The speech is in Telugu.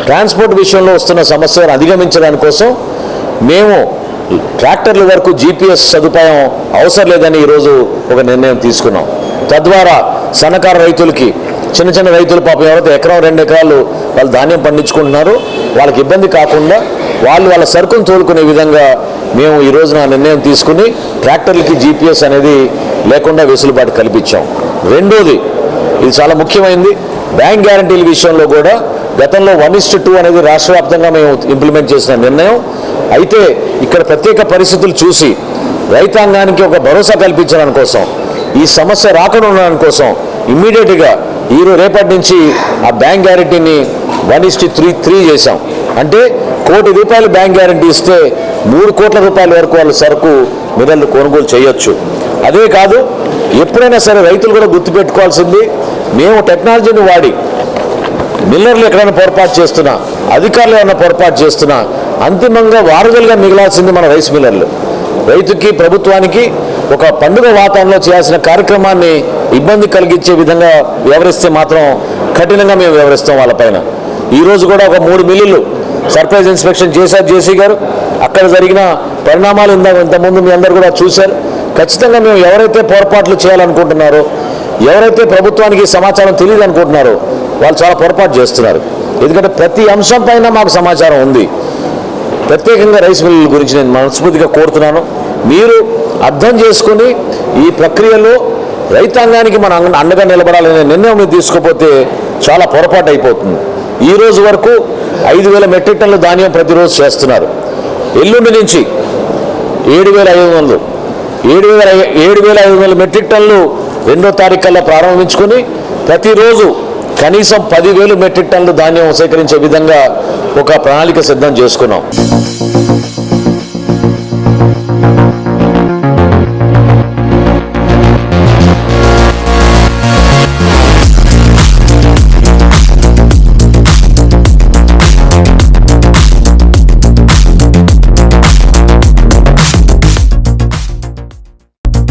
ట్రాన్స్పోర్ట్ విషయంలో వస్తున్న సమస్యలను అధిగమించడానికి కోసం మేము ట్రాక్టర్ల వరకు జీపీఎస్ సదుపాయం అవసరం లేదని ఈరోజు ఒక నిర్ణయం తీసుకున్నాం. తద్వారా సన్నకారు రైతులకి, చిన్న చిన్న రైతులు పాపం ఎవరైతే ఎకరం 2 ఎకరాలు వాళ్ళు ధాన్యం పండించుకుంటున్నారో వాళ్ళకి ఇబ్బంది కాకుండా వాళ్ళ సరుకును తోలుకునే విధంగా మేము ఈ రోజున నిర్ణయం తీసుకుని ట్రాక్టర్లకి జీపీఎస్ అనేది లేకుండా వెసులుబాటు కల్పించాం. రెండోది, ఇది చాలా ముఖ్యమైనది, బ్యాంక్ గ్యారంటీల విషయంలో కూడా గతంలో 1:2 అనేది రాష్ట్ర వ్యాప్తంగా మేము ఇంప్లిమెంట్ చేసిన నిర్ణయం. అయితే ఇక్కడ ప్రత్యేక పరిస్థితులు చూసి రైతాంగానికి ఒక భరోసా కల్పించడానికి కోసం, ఈ సమస్య రాకుండా ఉండడానికి కోసం ఇమ్మీడియట్గా రేపటి నుంచి ఆ బ్యాంక్ గ్యారంటీని 1:3 చేశాం. అంటే ₹1 కోటి బ్యాంక్ గ్యారంటీ ఇస్తే ₹3 కోట్ల వరకు వాళ్ళ సరుకు మిల్లర్లు కొనుగోలు చేయొచ్చు. అదే కాదు, ఎప్పుడైనా సరే రైతులు కూడా గుర్తుపెట్టుకోవాల్సింది, మేము టెక్నాలజీని వాడి మిల్లర్లు ఎక్కడైనా పొరపాటు చేస్తున్నా, అధికారులు ఏమైనా పొరపాటు చేస్తున్నా అంతిమంగా వారధులుగా మిగలాల్సింది మన రైస్ మిల్లర్లు. రైతుకి, ప్రభుత్వానికి ఒక పండుగ వాతావరణంలో చేయాల్సిన కార్యక్రమాన్ని ఇబ్బంది కలిగించే విధంగా వ్యవహరిస్తే మాత్రం కఠినంగా మేము వ్యవహరిస్తాం వాళ్ళపైన. ఈరోజు కూడా ఒక 3 మిల్లులు సర్ప్రైజ్ ఇన్స్పెక్షన్ చేశారు జేసీ గారు. అక్కడ జరిగిన పరిణామాలు ఇంతకుముందు మీ అందరూ కూడా చూశారు. ఖచ్చితంగా మేము ఎవరైతే పొరపాట్లు చేయాలనుకుంటున్నారో, ఎవరైతే ప్రభుత్వానికి సమాచారం తెలియదు అనుకుంటున్నారో వాళ్ళు చాలా పొరపాటు చేస్తున్నారు. ఎందుకంటే ప్రతి అంశం పైన మాకు సమాచారం ఉంది. ప్రత్యేకంగా రైస్ మిల్లుల గురించి నేను మనస్ఫూర్తిగా కోరుతున్నాను, మీరు అర్థం చేసుకుని ఈ ప్రక్రియలో రైతాంగానికి మనం అండగా నిలబడాలనే నిర్ణయం మీరు తీసుకోకపోతే చాలా పొరపాటు అయిపోతుంది. ఈ రోజు వరకు 5,000 మెట్రిక్ టన్నుల ధాన్యం ప్రతిరోజు చేస్తున్నారు. ఎల్లుండి నుంచి 7,500 మెట్రిక్ టన్నులు 2వ తారీఖు కల్లా ప్రారంభించుకొని ప్రతిరోజు కనీసం 10,000 మెట్రిక్ టన్నులు ధాన్యం సేకరించే విధంగా ఒక ప్రణాళిక సిద్ధం చేసుకున్నాం.